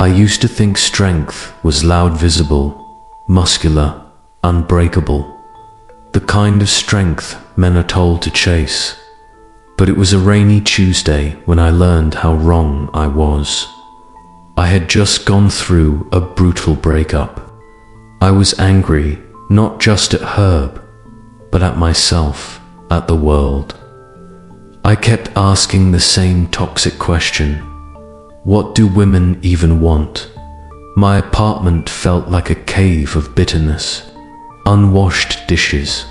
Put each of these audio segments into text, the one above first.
I used to think strength was loud, visible, muscular, unbreakable. The kind of strength men are told to chase. But it was a rainy Tuesday when I learned how wrong I was. I had just gone through a brutal breakup. I was angry, not just at Herb, but at myself, at the world. I kept asking the same toxic question. What do women even want? My apartment felt like a cave of bitterness. Unwashed dishes.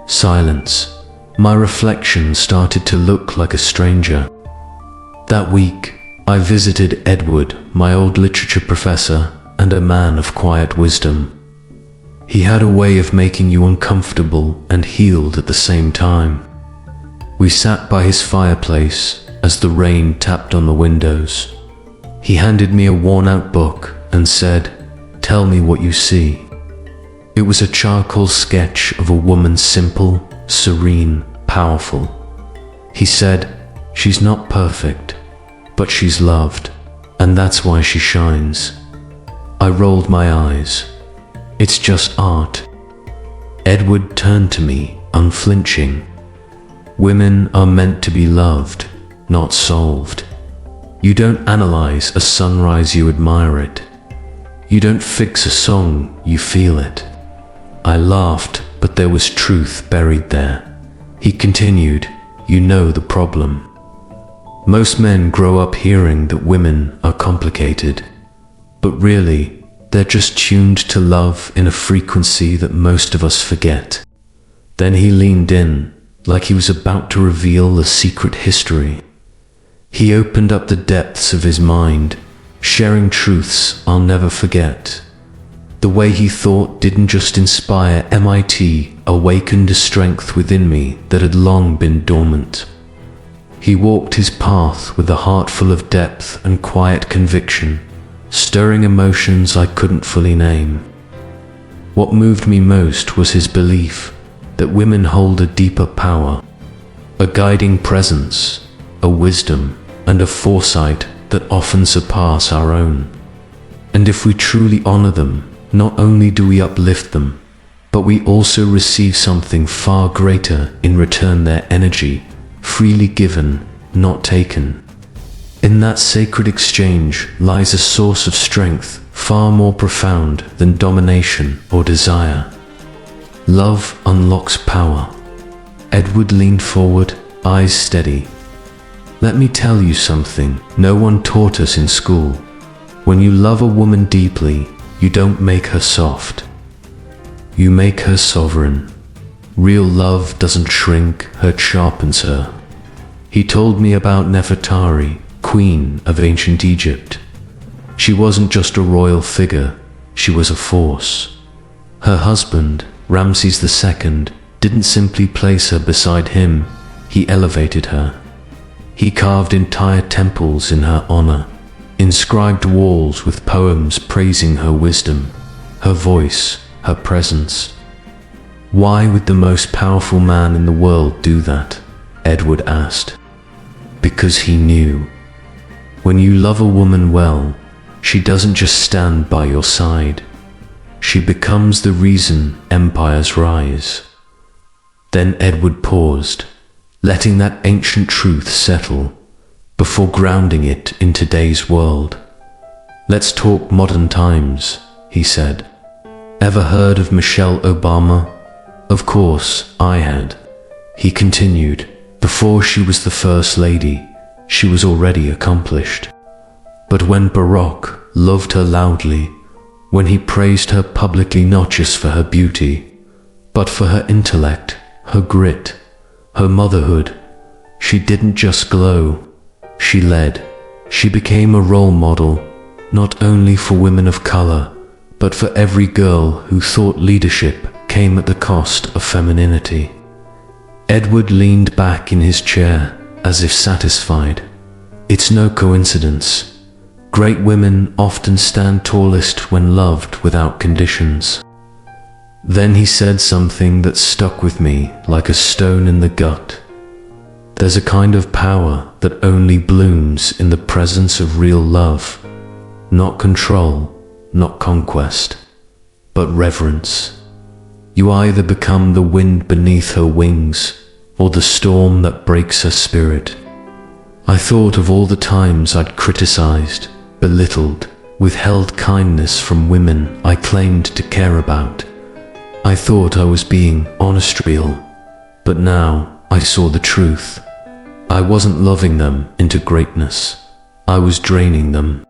Silence. My reflection started to look like a stranger. That week, I visited Edward, my old literature professor, and a man of quiet wisdom. He had a way of making you uncomfortable and healed at the same time. We sat by his fireplace as the rain tapped on the windows. He handed me a worn-out book and said, "Tell me what you see." It was a charcoal sketch of a woman, simple, serene, powerful. He said, "She's not perfect, but she's loved, and that's why she shines." I rolled my eyes. It's just art. Edward turned to me, unflinching. Women are meant to be loved, not solved. You don't analyze a sunrise, you admire it. You don't fix a song, you feel it. I laughed, but there was truth buried there. He continued, "You know the problem. Most men grow up hearing that women are complicated, but really, they're just tuned to love in a frequency that most of us forget." Then he leaned in, like he was about to reveal a secret history. He opened up the depths of his mind, sharing truths I'll never forget. The way he thought didn't just inspire MIT, awakened a strength within me that had long been dormant. He walked his path with a heart full of depth and quiet conviction, stirring emotions I couldn't fully name. What moved me most was his belief that women hold a deeper power, a guiding presence, a wisdom, and a foresight that often surpass our own. And if we truly honor them, not only do we uplift them, but we also receive something far greater in return, their energy, freely given, not taken. In that sacred exchange lies a source of strength far more profound than domination or desire. Love unlocks power. Edward leaned forward, eyes steady. "Let me tell you something no one taught us in school. When you love a woman deeply, you don't make her soft. You make her sovereign. Real love doesn't shrink her, it sharpens her." He told me about Nefertari, queen of ancient Egypt. She wasn't just a royal figure, she was a force. Her husband, Ramses II, didn't simply place her beside him, he elevated her. He carved entire temples in her honor, inscribed walls with poems praising her wisdom, her voice, her presence. Why would the most powerful man in the world do that? Edward asked. Because he knew. When you love a woman well, she doesn't just stand by your side. She becomes the reason empires rise. Then Edward paused, letting that ancient truth settle, before grounding it in today's world. "Let's talk modern times," he said. "Ever heard of Michelle Obama?" Of course, I had. He continued, "Before she was the first lady, she was already accomplished. But when Barack loved her loudly, when he praised her publicly not just for her beauty, but for her intellect, her grit, her motherhood, she didn't just glow. She led. She became a role model, not only for women of color, but for every girl who thought leadership came at the cost of femininity." Edward leaned back in his chair, as if satisfied. It's no coincidence. Great women often stand tallest when loved without conditions. Then he said something that stuck with me like a stone in the gut. There's a kind of power that only blooms in the presence of real love. not control, not conquest, but reverence. You either become the wind beneath her wings, or the storm that breaks her spirit. I thought of all the times I'd criticized, belittled, withheld kindness from women I claimed to care about. I thought I was being honest, real, but now I saw the truth. I wasn't loving them into greatness. I was draining them.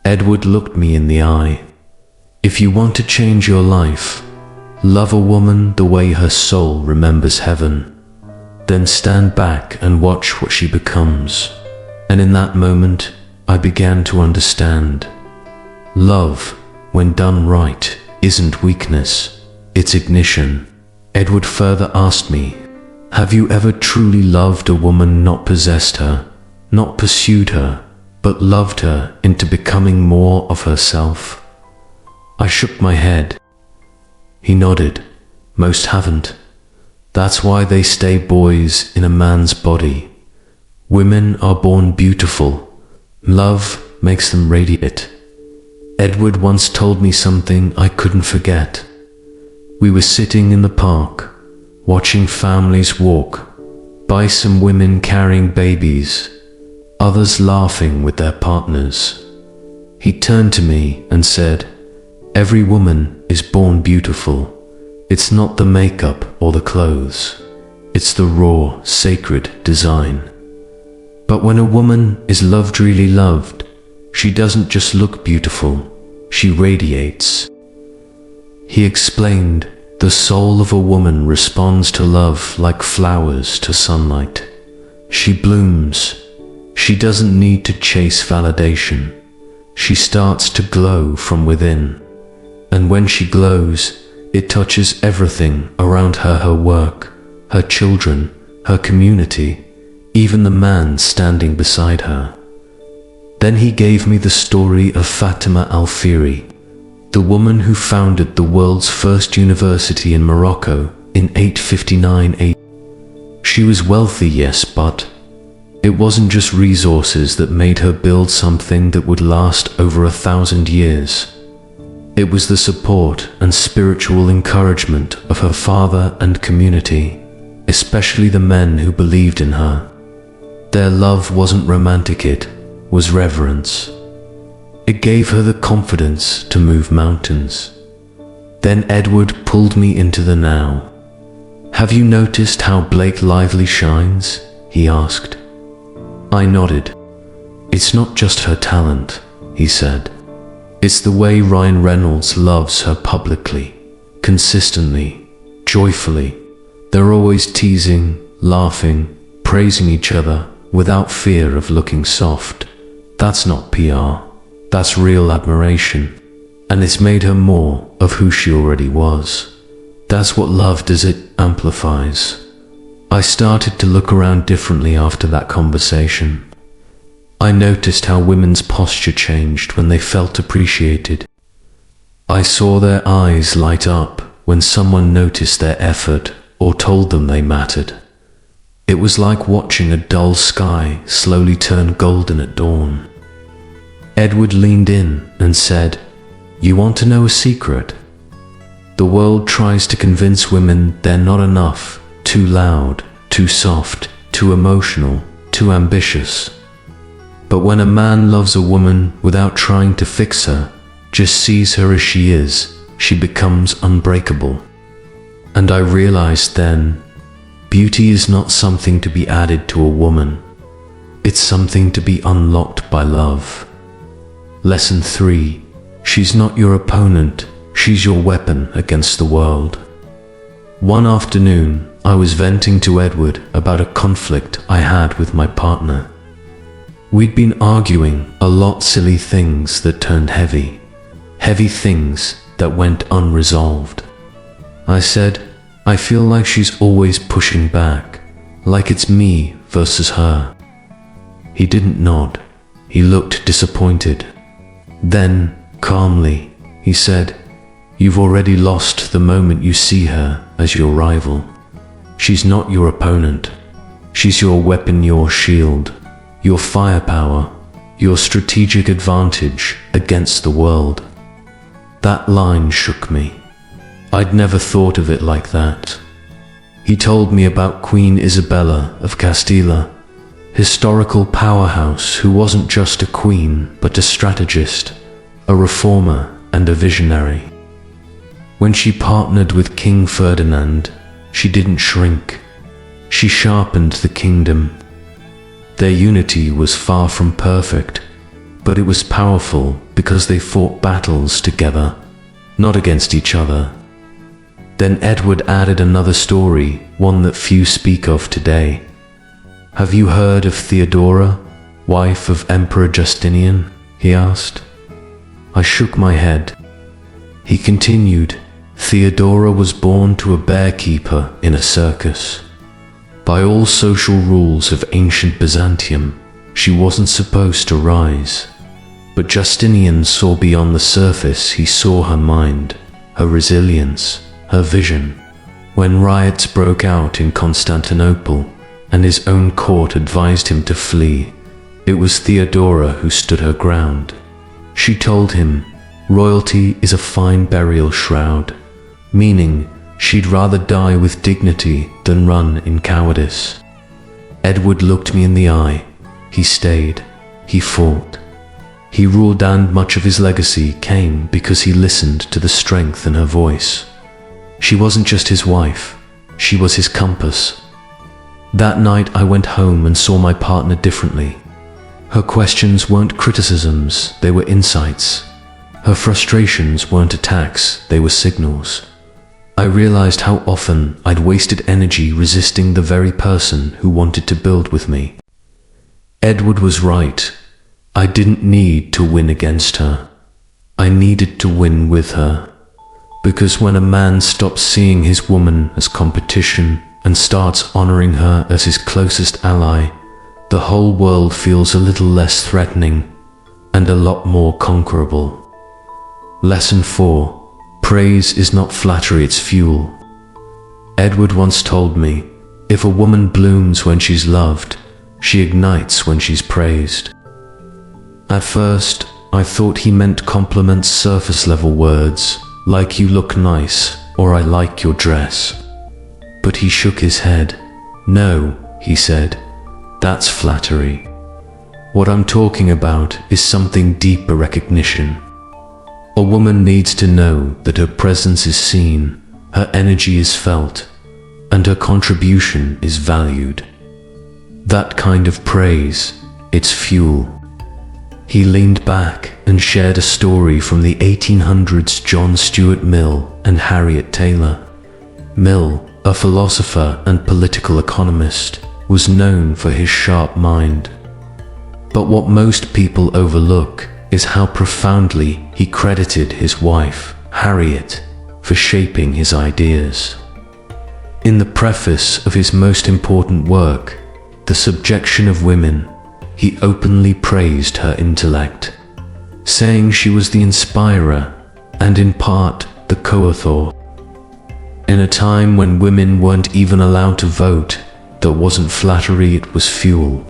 Edward looked me in the eye. If you want to change your life, love a woman the way her soul remembers heaven. Then stand back and watch what she becomes. And in that moment, I began to understand. Love, when done right, isn't weakness, it's ignition. Edward further asked me, have you ever truly loved a woman, not possessed her, not pursued her, but loved her into becoming more of herself? I shook my head. He nodded. Most haven't. That's why they stay boys in a man's body. Women are born beautiful. Love makes them radiate. Edward once told me something I couldn't forget. We were sitting in the park, watching families walk by, some women carrying babies, others laughing with their partners. He turned to me and said, every woman is born beautiful. It's not the makeup or the clothes. It's the raw, sacred design. But when a woman is loved, really loved, she doesn't just look beautiful, she radiates. He explained, the soul of a woman responds to love like flowers to sunlight. She blooms. She doesn't need to chase validation. She starts to glow from within. And when she glows, it touches everything around her, her work, her children, her community, even the man standing beside her. Then he gave me the story of Fatima Al-Firi, the woman who founded the world's first university in Morocco in 859 AD. She was wealthy, yes, but it wasn't just resources that made her build something that would last over 1,000 years. It was the support and spiritual encouragement of her father and community, especially the men who believed in her. Their love wasn't romantic, it was reverence. It gave her the confidence to move mountains. Then Edward pulled me into the now. Have you noticed how Blake Lively shines? He asked. I nodded. It's not just her talent, he said. It's the way Ryan Reynolds loves her publicly, consistently, joyfully. They're always teasing, laughing, praising each other without fear of looking soft. That's not PR. That's real admiration. And it's made her more of who she already was. That's what love does, it amplifies. I started to look around differently after that conversation. I noticed how women's posture changed when they felt appreciated. I saw their eyes light up when someone noticed their effort or told them they mattered. It was like watching a dull sky slowly turn golden at dawn. Edward leaned in and said, you want to know a secret? The world tries to convince women they're not enough, too loud, too soft, too emotional, too ambitious. But when a man loves a woman without trying to fix her, just sees her as she is, she becomes unbreakable. And I realized then, beauty is not something to be added to a woman. It's something to be unlocked by love. Lesson 3. She's not your opponent, she's your weapon against the world. One afternoon, I was venting to Edward about a conflict I had with my partner. We'd been arguing a lot, silly things that turned heavy things that went unresolved. I said, I feel like she's always pushing back, like it's me versus her. He didn't nod. He looked disappointed. Then, calmly, he said, you've already lost the moment you see her as your rival. She's not your opponent. She's your weapon, your shield, your firepower. your strategic advantage against the world." That line shook me. I'd never thought of it like that. He told me about Queen Isabella of Castilla, historical powerhouse who wasn't just a queen but a strategist, a reformer, and a visionary. When she partnered with King Ferdinand, she didn't shrink. She sharpened the kingdom. Their unity was far from perfect, but it was powerful because they fought battles together, not against each other. Then Edward added another story, one that few speak of today. "Have you heard of Theodora, wife of Emperor Justinian?" he asked. I shook my head. He continued, "Theodora was born to a bear keeper in a circus. By all social rules of ancient Byzantium, she wasn't supposed to rise. But Justinian saw beyond the surface. He saw her mind, her resilience, her vision. When riots broke out in Constantinople, and his own court advised him to flee, it was Theodora who stood her ground. She told him, royalty is a fine burial shroud, meaning she'd rather die with dignity than run in cowardice." Edward looked me in the eye. He stayed. He fought. He ruled, and much of his legacy came because he listened to the strength in her voice. She wasn't just his wife. She was his compass. That night I went home and saw my partner differently. Her questions weren't criticisms, they were insights. Her frustrations weren't attacks, they were signals. I realized how often I'd wasted energy resisting the very person who wanted to build with me. Edward was right. I didn't need to win against her. I needed to win with her. Because when a man stops seeing his woman as competition and starts honoring her as his closest ally, the whole world feels a little less threatening and a lot more conquerable. Lesson 4. Praise is not flattery, it's fuel. Edward once told me, if a woman blooms when she's loved, she ignites when she's praised. At first, I thought he meant compliments, surface-level words, like "you look nice" or "I like your dress." But he shook his head. "No," he said, "that's flattery. What I'm talking about is something deeper, recognition. A woman needs to know that her presence is seen, her energy is felt, and her contribution is valued. That kind of praise, it's fuel." He leaned back and shared a story from the 1800s. John Stuart Mill and Harriet Taylor. Mill, a philosopher and political economist, was known for his sharp mind. But what most people overlook is how profoundly he credited his wife, Harriet, for shaping his ideas. In the preface of his most important work, The Subjection of Women, he openly praised her intellect, saying she was the inspirer and in part the co-author. In a time when women weren't even allowed to vote, that wasn't flattery, it was fuel.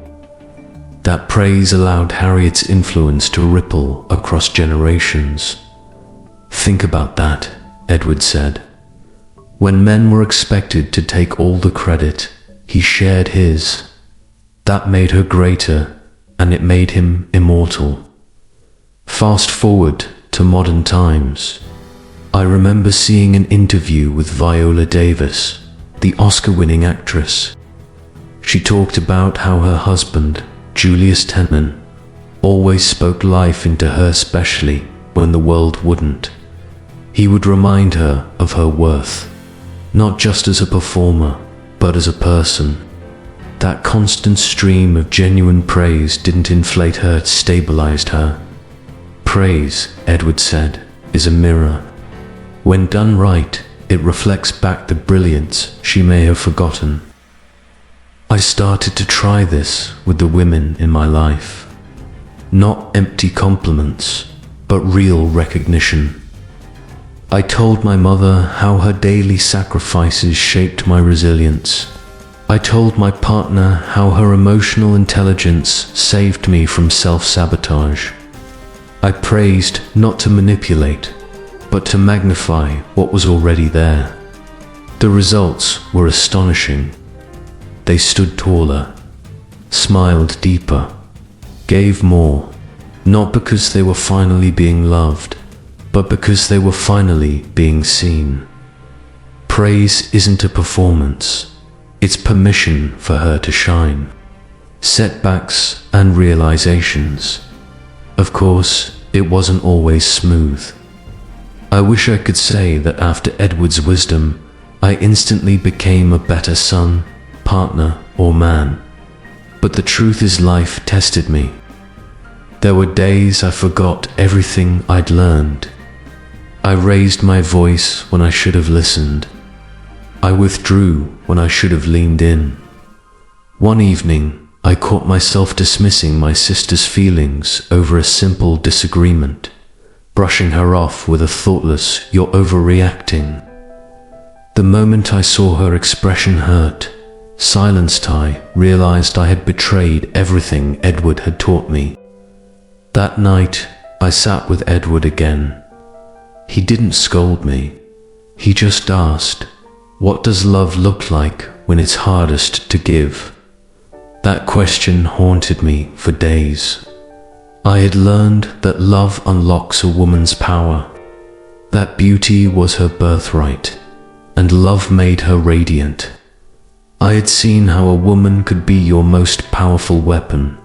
That praise allowed Harriet's influence to ripple across generations. "Think about that," Edward said. When men were expected to take all the credit, he shared his. That made her greater, and it made him immortal. Fast forward to modern times. I remember seeing an interview with Viola Davis, the Oscar-winning actress. She talked about how her husband, Julius Tentman, always spoke life into her, especially when the world wouldn't. He would remind her of her worth, not just as a performer, but as a person. That constant stream of genuine praise didn't inflate her, it stabilized her. Praise, Edward said, is a mirror. When done right, it reflects back the brilliance she may have forgotten. I started to try this with the women in my life. Not empty compliments, but real recognition. I told my mother how her daily sacrifices shaped my resilience. I told my partner how her emotional intelligence saved me from self-sabotage. I praised not to manipulate, but to magnify what was already there. The results were astonishing. They stood taller, smiled deeper, gave more, not because they were finally being loved, but because they were finally being seen. Praise isn't a performance. It's permission for her to shine. Setbacks and realizations. Of course, it wasn't always smooth. I wish I could say that after Edward's wisdom, I instantly became a better son, partner, or man. But the truth is, life tested me. There were days I forgot everything I'd learned. I raised my voice when I should have listened. I withdrew when I should have leaned in. One evening, I caught myself dismissing my sister's feelings over a simple disagreement, brushing her off with a thoughtless, "You're overreacting." The moment I saw her expression hurt, silenced, I realized I had betrayed everything Edward had taught me. That night, I sat with Edward again. He didn't scold me. He just asked, "What does love look like when it's hardest to give?" That question haunted me for days. I had learned that love unlocks a woman's power, that beauty was her birthright, and love made her radiant. I had seen how a woman could be your most powerful weapon,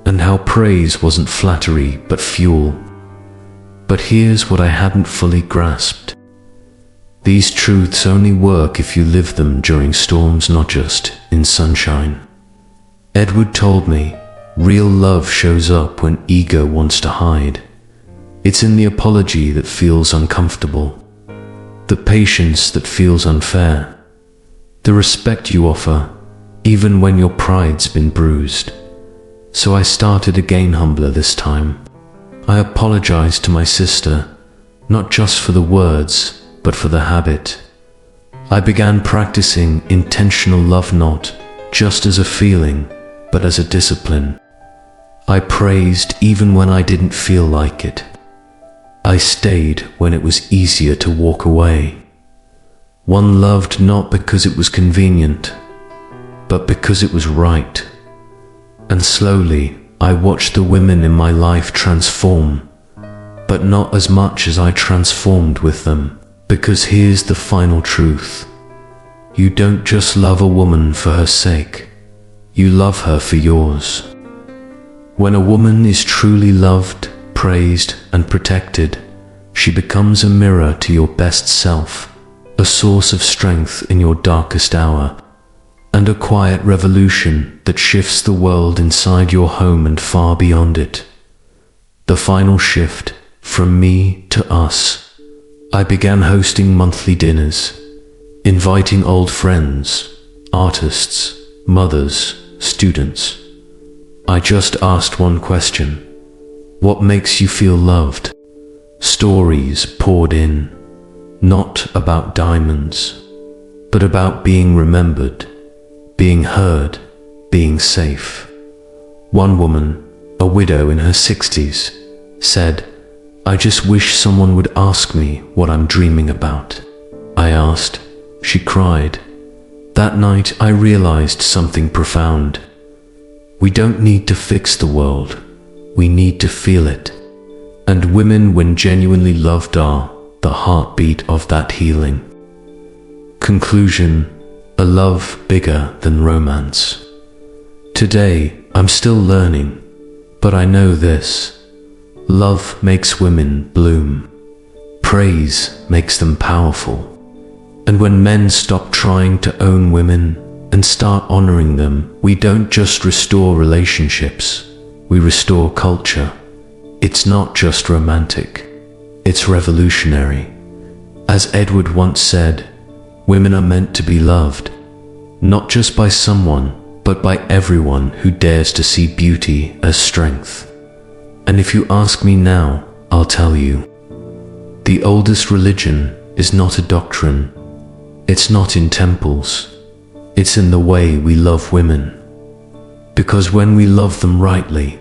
and how praise wasn't flattery but fuel. But here's what I hadn't fully grasped. These truths only work if you live them during storms, not just in sunshine. Edward told me, real love shows up when ego wants to hide. It's in the apology that feels uncomfortable, the patience that feels unfair, the respect you offer, even when your pride's been bruised. So I started again, humbler this time. I apologized to my sister, not just for the words, but for the habit. I began practicing intentional love, not just as a feeling, but as a discipline. I praised even when I didn't feel like it. I stayed when it was easier to walk away. One loved not because it was convenient, but because it was right. And slowly, I watched the women in my life transform, but not as much as I transformed with them. Because here's the final truth. You don't just love a woman for her sake. You love her for yours. When a woman is truly loved, praised, and protected, she becomes a mirror to your best self, a source of strength in your darkest hour, and a quiet revolution that shifts the world inside your home and far beyond it. The final shift, from me to us. I began hosting monthly dinners, inviting old friends, artists, mothers, students. I just asked one question: what makes you feel loved? Stories poured in, not about diamonds, but about being remembered, being heard, being safe. One woman, a widow in her 60s, said, "I just wish someone would ask me what I'm dreaming about." I asked. She cried. That night I realized something profound. We don't need to fix the world. We need to feel it. And women, when genuinely loved, are the heartbeat of that healing. Conclusion: a love bigger than romance. Today, I'm still learning, but I know this. Love makes women bloom. Praise makes them powerful. And when men stop trying to own women and start honoring them, we don't just restore relationships, we restore culture. It's not just romantic, it's revolutionary. As Edward once said, women are meant to be loved, not just by someone, but by everyone who dares to see beauty as strength. And if you ask me now, I'll tell you, the oldest religion is not a doctrine. It's not in temples. It's in the way we love women. Because when we love them rightly,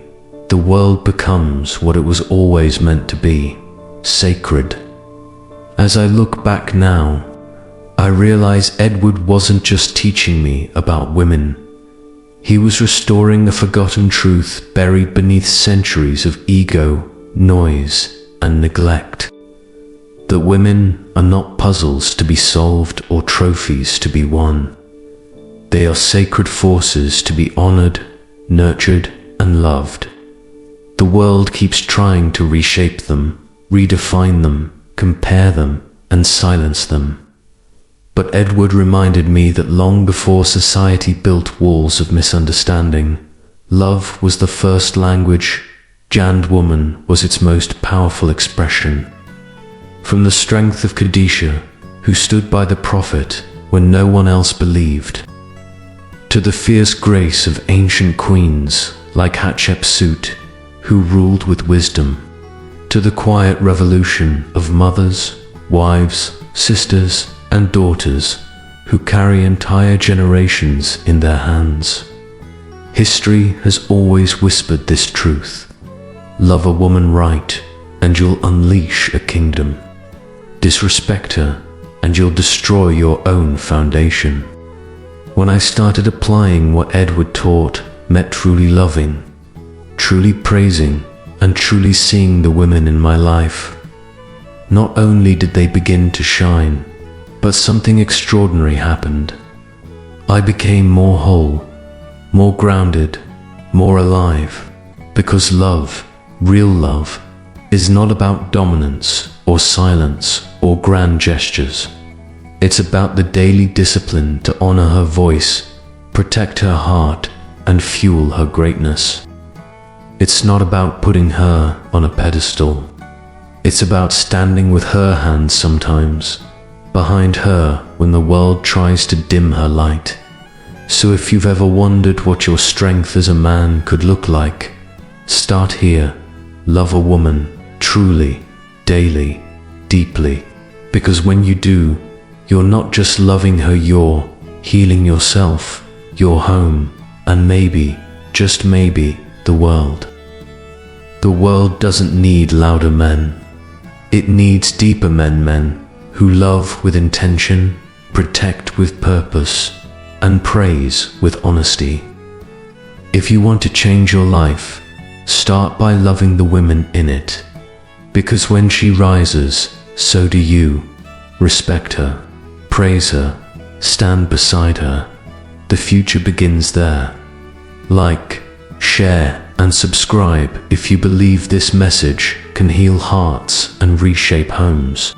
the world becomes what it was always meant to be, sacred. As I look back now, I realize Edward wasn't just teaching me about women. He was restoring a forgotten truth buried beneath centuries of ego, noise, and neglect. That women are not puzzles to be solved or trophies to be won. They are sacred forces to be honored, nurtured, and loved. The world keeps trying to reshape them, redefine them, compare them, and silence them. But Edward reminded me that long before society built walls of misunderstanding, love was the first language, and woman was its most powerful expression. From the strength of Khadijah, who stood by the Prophet when no one else believed, to the fierce grace of ancient queens like Hatshepsut, who ruled with wisdom, to the quiet revolution of mothers, wives, sisters, and daughters who carry entire generations in their hands. History has always whispered this truth. Love a woman right, and you'll unleash a kingdom. Disrespect her, and you'll destroy your own foundation. When I started applying what Edward taught, met truly loving, truly praising, and truly seeing the women in my life, not only did they begin to shine, but something extraordinary happened. I became more whole, more grounded, more alive, because love, real love, is not about dominance or silence or grand gestures. It's about the daily discipline to honor her voice, protect her heart, and fuel her greatness. It's not about putting her on a pedestal. It's about standing with her hand sometimes, behind her when the world tries to dim her light. So if you've ever wondered what your strength as a man could look like, start here. Love a woman, truly, daily, deeply. Because when you do, you're not just loving her, you're healing yourself, your home, and maybe, just maybe, the world. The world doesn't need louder men. It needs deeper men who love with intention, protect with purpose, and praise with honesty. If you want to change your life, start by loving the women in it. Because when she rises, so do you. Respect her, praise her, stand beside her. The future begins there. Like, share, and subscribe if you believe this message can heal hearts and reshape homes.